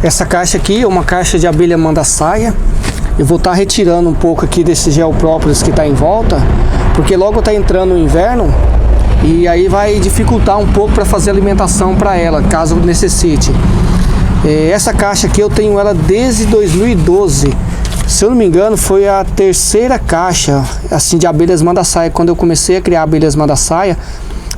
Essa caixa aqui é uma caixa de abelha manda-saia. Eu vou estar retirando um pouco aqui desse gel própolis que está em volta, porque logo está entrando o inverno e aí vai dificultar um pouco para fazer alimentação para ela, caso necessite. Essa caixa aqui eu tenho ela desde 2012. Se eu não me engano, foi a terceira caixa assim de abelhas manda-saia. Quando eu comecei a criar abelhas manda-saia,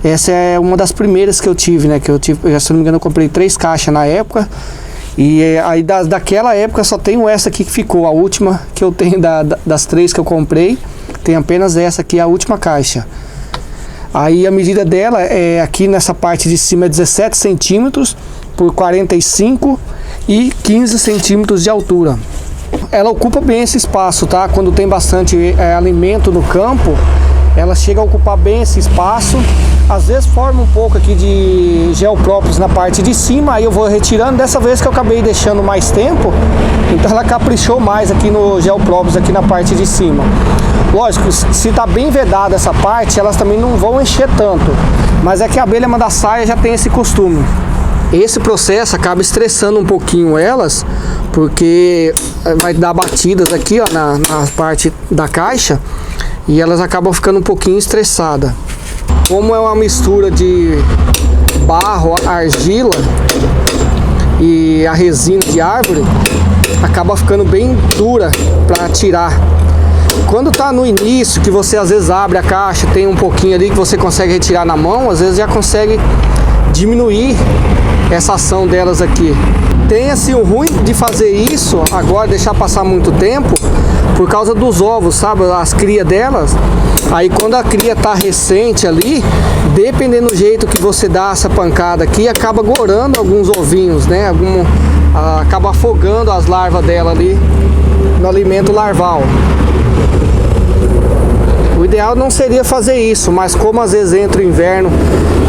essa é uma das primeiras que eu tive, né? Se eu não me engano, eu comprei 3 caixas na época. E aí daquela época só tenho essa aqui que ficou, a última que eu tenho das 3 que eu comprei, tem apenas essa aqui, a última caixa. Aí a medida dela é aqui nessa parte de cima é 17 centímetros por 45 e 15 centímetros de altura. Ela ocupa bem esse espaço, tá? Quando tem bastante alimento no campo, ela chega a ocupar bem esse espaço. Às vezes forma um pouco aqui de gel própolis na parte de cima, aí eu vou retirando. Dessa vez que eu acabei deixando mais tempo, então ela caprichou mais aqui no gel própolis aqui na parte de cima. Lógico, se tá bem vedada essa parte, elas também não vão encher tanto, mas é que a abelha manda-saia já tem esse costume. Esse processo acaba estressando um pouquinho elas, porque vai dar batidas aqui, ó, na parte da caixa, e elas acabam ficando um pouquinho estressadas. Como é uma mistura de barro, argila e a resina de árvore, acaba ficando bem dura para tirar. Quando tá no início, que você às vezes abre a caixa, tem um pouquinho ali que você consegue retirar na mão, às vezes já consegue diminuir essa ação delas aqui. Tem assim o ruim de fazer isso agora, deixar passar muito tempo, por causa dos ovos, sabe? As crias delas. Aí quando a cria tá recente ali, dependendo do jeito que você dá essa pancada aqui, acaba gorando alguns ovinhos, né? Acaba afogando as larvas dela ali no alimento larval. O ideal não seria fazer isso, mas como às vezes entra o inverno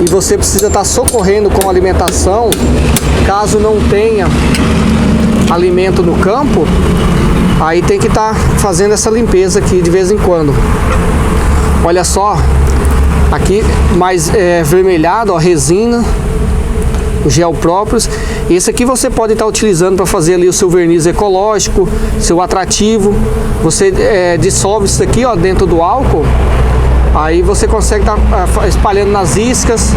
e você precisa estar socorrendo com alimentação, caso não tenha alimento no campo, aí tem que estar fazendo essa limpeza aqui de vez em quando. Olha só, aqui mais vermelhado, ó, resina, o gel própolis. Esse aqui você pode estar utilizando para fazer ali o seu verniz ecológico, seu atrativo. Você dissolve isso aqui, ó, dentro do álcool. Aí você consegue estar espalhando nas iscas,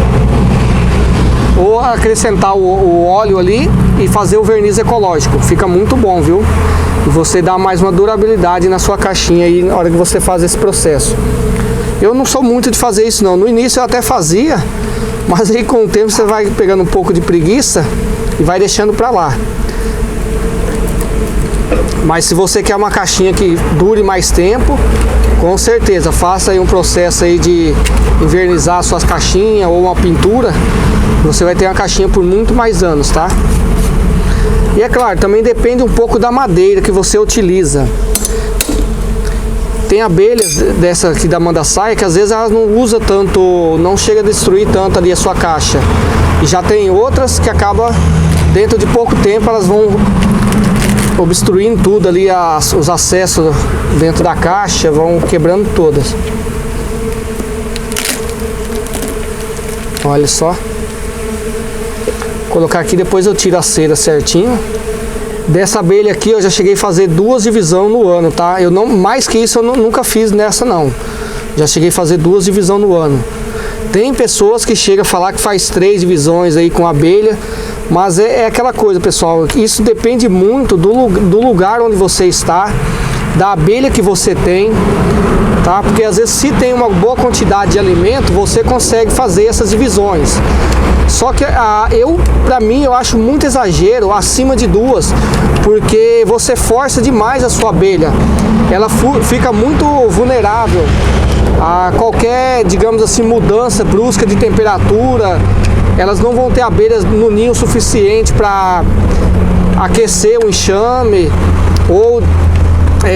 ou acrescentar o óleo ali e fazer o verniz ecológico. Fica muito bom, viu? E você dá mais uma durabilidade na sua caixinha aí na hora que você faz esse processo. Eu não sou muito de fazer isso não. No início eu até fazia, mas aí com o tempo você vai pegando um pouco de preguiça e vai deixando pra lá. Mas se você quer uma caixinha que dure mais tempo, com certeza faça aí um processo aí de envernizar suas caixinhas ou uma pintura. Você vai ter uma caixinha por muito mais anos, tá? E é claro, também depende um pouco da madeira que você utiliza. Tem abelhas dessa aqui da manda-saia que às vezes elas não usam tanto, não chega a destruir tanto ali a sua caixa. E já tem outras que acaba, dentro de pouco tempo, elas vão obstruindo tudo ali, os acessos dentro da caixa, vão quebrando todas. Olha só. Vou colocar aqui, depois eu tiro a cera certinho. Dessa abelha aqui eu já cheguei a fazer 2 divisões no ano, tá? Eu não, mais que isso eu nunca fiz nessa não. Já cheguei a fazer 2 divisões no ano. Tem pessoas que chegam a falar que faz 3 divisões aí com abelha, mas é aquela coisa, pessoal, isso depende muito do lugar onde você está, da abelha que você tem, tá? Porque às vezes se tem uma boa quantidade de alimento, você consegue fazer essas divisões. Só que pra mim, eu acho muito exagero, acima de 2, porque você força demais a sua abelha. Ela fica muito vulnerável a qualquer, digamos assim, mudança brusca de temperatura. Elas não vão ter abelhas no ninho suficiente para aquecer o enxame ou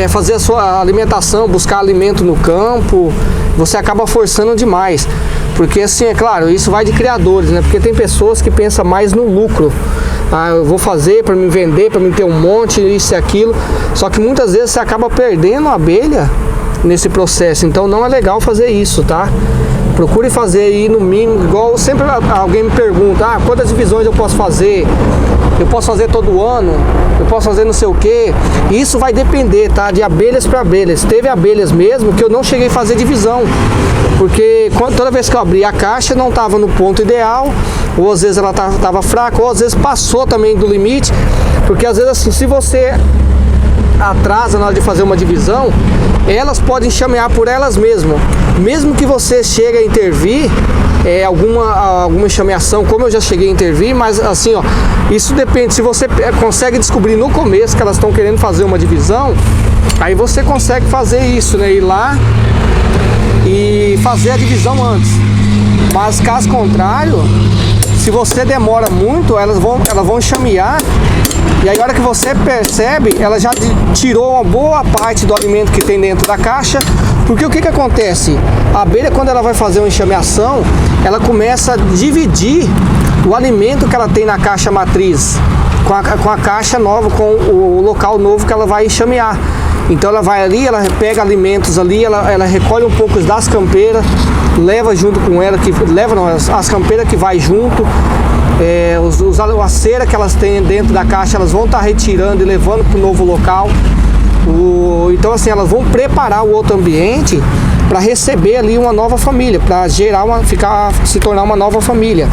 fazer a sua alimentação, buscar alimento no campo. Você acaba forçando demais. Porque assim, é claro, isso vai de criadores, né? Porque tem pessoas que pensam mais no lucro. Ah, eu vou fazer para me vender, para me ter um monte, isso e aquilo. Só que muitas vezes você acaba perdendo a abelha nesse processo. Então não é legal fazer isso, tá? Procure fazer aí no mínimo, igual sempre alguém me pergunta, quantas divisões eu posso fazer? eu posso fazer todo ano, eu posso fazer não sei o que. Isso vai depender, tá? De abelhas para abelhas. Teve abelhas mesmo que eu não cheguei a fazer divisão, porque toda vez que eu abri a caixa não estava no ponto ideal, ou às vezes ela estava fraca, ou às vezes passou também do limite, porque às vezes assim, se você atrasa na hora de fazer uma divisão, elas podem chamear por elas mesmas, mesmo que você chegue a intervir alguma chameação, como eu já cheguei a intervir, mas assim, ó, isso depende. Se você consegue descobrir no começo que elas estão querendo fazer uma divisão, aí você consegue fazer isso, né, ir lá e fazer a divisão antes. Mas caso contrário, se você demora muito, elas vão chamear, e aí a hora que você percebe, ela já tirou uma boa parte do alimento que tem dentro da caixa. Porque o que acontece? A abelha, quando ela vai fazer uma enxameação, ela começa a dividir o alimento que ela tem na caixa matriz com a caixa nova, com o local novo que ela vai enxamear. Então ela vai ali, ela pega alimentos ali, ela recolhe um pouco das campeiras, leva junto com ela, as campeiras que vai junto, a cera que elas têm dentro da caixa, elas vão estar retirando e levando para o novo local. Então assim, elas vão preparar o outro ambiente para receber ali uma nova família, para se tornar uma nova família.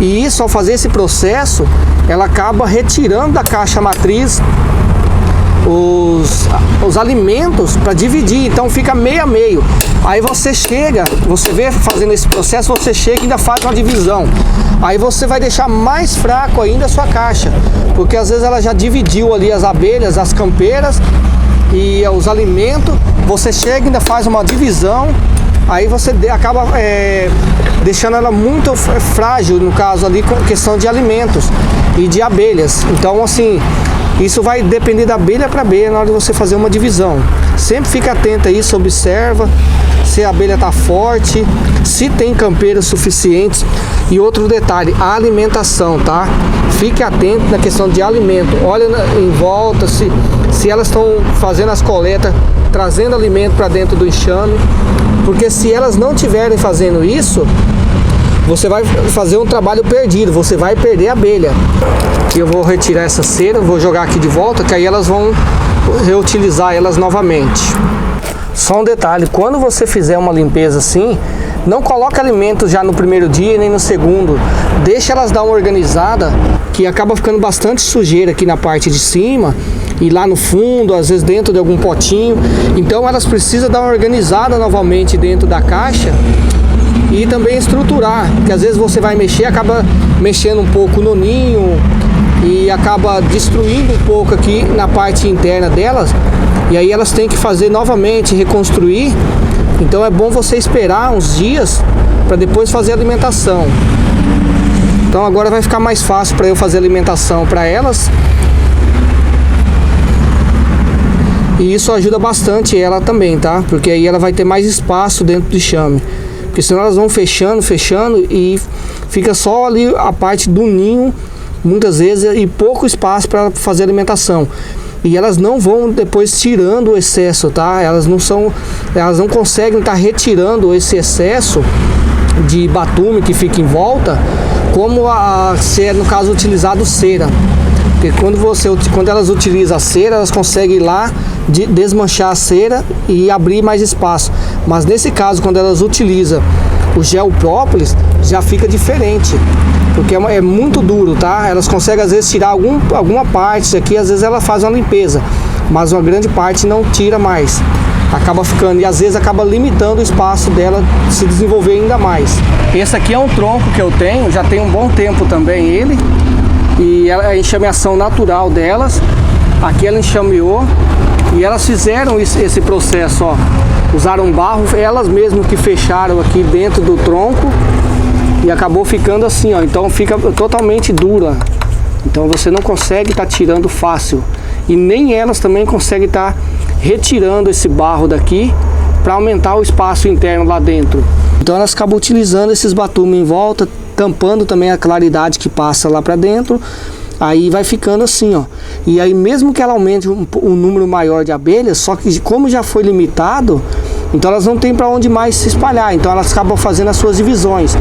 E isso, ao fazer esse processo, ela acaba retirando da caixa matriz os alimentos para dividir, então fica meio a meio. Aí você vê fazendo esse processo, você chega e ainda faz uma divisão. Aí você vai deixar mais fraco ainda a sua caixa, porque às vezes ela já dividiu ali as abelhas, as campeiras e os alimentos. Você chega e ainda faz uma divisão, aí você acaba deixando ela muito frágil, no caso ali, com questão de alimentos e de abelhas. Então assim, isso vai depender da abelha para abelha na hora de você fazer uma divisão. Sempre fica atento a isso, observa se a abelha está forte, se tem campeiras suficientes. E outro detalhe, a alimentação, tá? Fique atento na questão de alimento. Olha em volta se elas estão fazendo as coletas, trazendo alimento para dentro do enxame. Porque se elas não estiverem fazendo isso, você vai fazer um trabalho perdido, você vai perder a abelha. E eu vou retirar essa cera, vou jogar aqui de volta, que aí elas vão reutilizar elas novamente. Só um detalhe, quando você fizer uma limpeza assim, não coloque alimentos já no primeiro dia nem no segundo. Deixa elas dar uma organizada, que acaba ficando bastante sujeira aqui na parte de cima e lá no fundo, às vezes dentro de algum potinho. Então elas precisam dar uma organizada novamente dentro da caixa e também estruturar, porque às vezes você vai mexer, acaba mexendo um pouco no ninho e acaba destruindo um pouco aqui na parte interna delas, e aí elas têm que fazer novamente, reconstruir. Então é bom você esperar uns dias para depois fazer a alimentação. Então agora vai ficar mais fácil para eu fazer a alimentação para elas, e isso ajuda bastante ela também, tá? Porque aí ela vai ter mais espaço dentro do enxame. Porque senão elas vão fechando e fica só ali a parte do ninho, muitas vezes, e pouco espaço para fazer alimentação. E elas não vão depois tirando o excesso, tá? Elas não conseguem estar retirando esse excesso de batume que fica em volta, como se é, no caso, utilizado cera. Porque quando elas utilizam a cera, elas conseguem ir lá desmanchar a cera e abrir mais espaço. Mas nesse caso, quando elas utilizam o gel própolis, já fica diferente, porque é muito duro, tá? Elas conseguem às vezes tirar alguma parte aqui, às vezes ela faz uma limpeza, mas uma grande parte não tira mais. Acaba ficando, e às vezes acaba limitando o espaço dela se desenvolver ainda mais. Esse aqui é um tronco que eu tenho, já tem um bom tempo também ele. E é a enxameação natural delas. Aqui ela enxameou e elas fizeram esse processo, ó. Usaram barro, elas mesmas que fecharam aqui dentro do tronco, e acabou ficando assim, ó. Então fica totalmente dura. Então você não consegue estar tirando fácil. E nem elas também conseguem estar retirando esse barro daqui para aumentar o espaço interno lá dentro. Então elas acabam utilizando esses batumes em volta, tampando também a claridade que passa lá para dentro. Aí vai ficando assim, ó. E aí mesmo que ela aumente um número maior de abelhas, só que como já foi limitado, então elas não tem para onde mais se espalhar. Então elas acabam fazendo as suas divisões.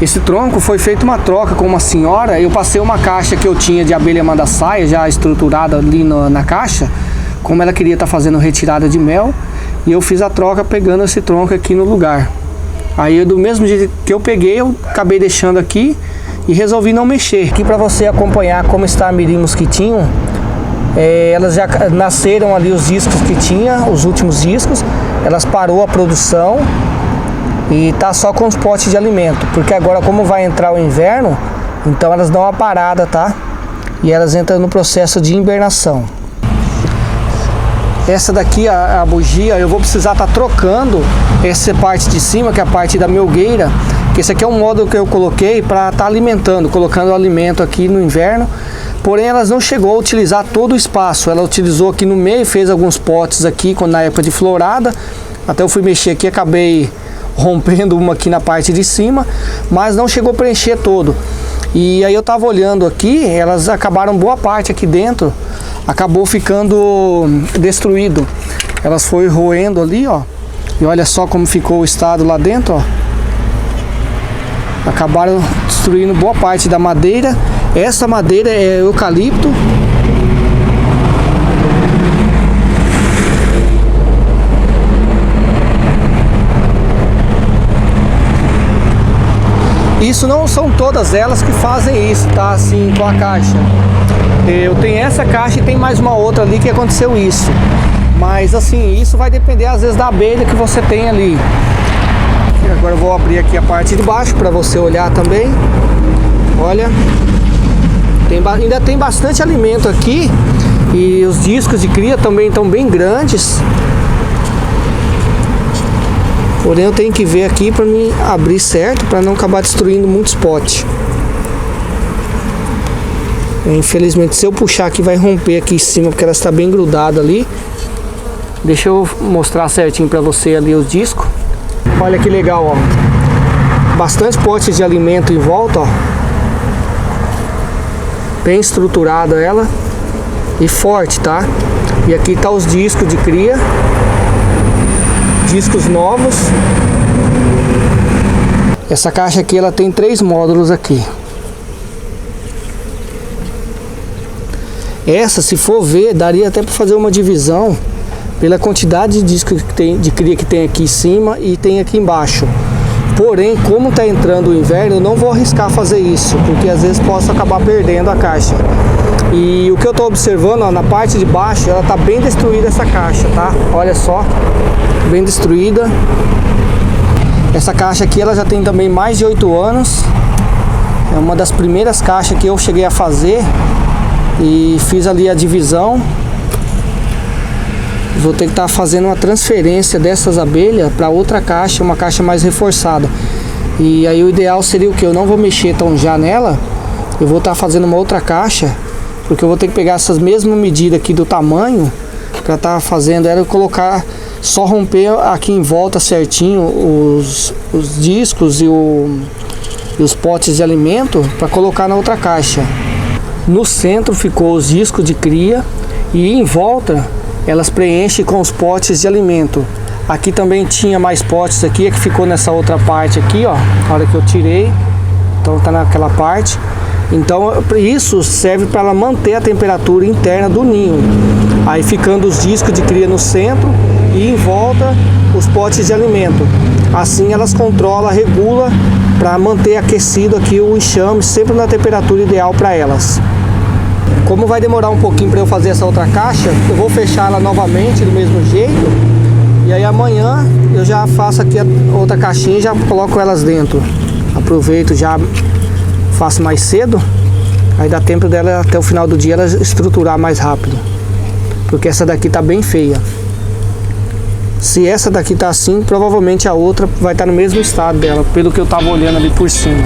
Esse tronco foi feita uma troca com uma senhora. Eu passei uma caixa que eu tinha de abelha mandaçaia já estruturada ali na caixa, como ela queria estar fazendo retirada de mel, e eu fiz a troca pegando esse tronco aqui no lugar. Aí do mesmo jeito que eu peguei, eu acabei deixando aqui e resolvi não mexer. Aqui para você acompanhar como está a mirim mosquitinho, elas já nasceram ali os discos que tinha, os últimos discos, elas parou a produção e tá só com os potes de alimento, porque agora como vai entrar o inverno, então elas dão uma parada, tá? E elas entram no processo de hibernação. Essa daqui, a bugia, eu vou precisar estar trocando essa parte de cima, que é a parte da melgueira, que esse aqui é um módulo que eu coloquei para estar alimentando, colocando o alimento aqui no inverno. Porém, elas não chegou a utilizar todo o espaço. Ela utilizou aqui no meio, fez alguns potes aqui na época de florada. Até eu fui mexer aqui, acabei rompendo uma aqui na parte de cima, mas não chegou a preencher todo. E aí eu tava olhando aqui, elas acabaram boa parte aqui dentro, acabou ficando destruído. Elas foi roendo ali, ó. E olha só como ficou o estado lá dentro, ó. Acabaram destruindo boa parte da madeira. Essa madeira é eucalipto. Isso não são todas elas que fazem isso, tá? Assim, com a caixa. Eu tenho essa caixa e tem mais uma outra ali que aconteceu isso. Mas assim, isso vai depender às vezes da abelha que você tem ali. Agora eu vou abrir aqui a parte de baixo para você olhar também. Olha, ainda tem bastante alimento aqui. E os discos de cria também estão bem grandes. Porém eu tenho que ver aqui para me abrir certo, para não acabar destruindo muitos potes. Infelizmente, se eu puxar aqui vai romper aqui em cima, porque ela está bem grudada ali. Deixa eu mostrar certinho para você ali os discos. Olha que legal, ó. Bastante potes de alimento em volta, ó. Bem estruturada ela e forte, tá? E aqui tá os discos de cria. Discos novos. Essa caixa aqui ela tem 3 módulos aqui. Essa, se for ver, daria até para fazer uma divisão pela quantidade de disco que tem, de cria que tem aqui em cima e tem aqui embaixo. Porém, como está entrando o inverno, eu não vou arriscar fazer isso, porque às vezes posso acabar perdendo a caixa. E o que eu estou observando, ó, na parte de baixo, ela está bem destruída essa caixa, tá? Olha só, bem destruída. Essa caixa aqui, ela já tem também mais de 8 anos. É uma das primeiras caixas que eu cheguei a fazer e fiz ali a divisão. Vou ter que estar fazendo uma transferência dessas abelhas para outra caixa, uma caixa mais reforçada. E aí o ideal seria o que? Eu não vou mexer tão já nela. Eu vou estar fazendo uma outra caixa, porque eu vou ter que pegar essas mesmas medidas aqui do tamanho para estar fazendo ela e colocar, só romper aqui em volta certinho os discos e os potes de alimento para colocar na outra caixa. No centro ficou os discos de cria e em volta elas preenchem com os potes de alimento. Aqui também tinha mais potes aqui, que ficou nessa outra parte aqui, ó. A hora que eu tirei, então tá naquela parte. Então isso serve para ela manter a temperatura interna do ninho. Aí ficando os discos de cria no centro e em volta os potes de alimento. Assim elas controlam, regulam para manter aquecido aqui o enxame, sempre na temperatura ideal para elas. Como vai demorar um pouquinho para eu fazer essa outra caixa, eu vou fechar ela novamente do mesmo jeito. E aí amanhã eu já faço aqui a outra caixinha e já coloco elas dentro. Aproveito, já faço mais cedo. Aí dá tempo dela até o final do dia ela estruturar mais rápido. Porque essa daqui tá bem feia. Se essa daqui tá assim, provavelmente a outra vai estar no mesmo estado dela, pelo que eu tava olhando ali por cima.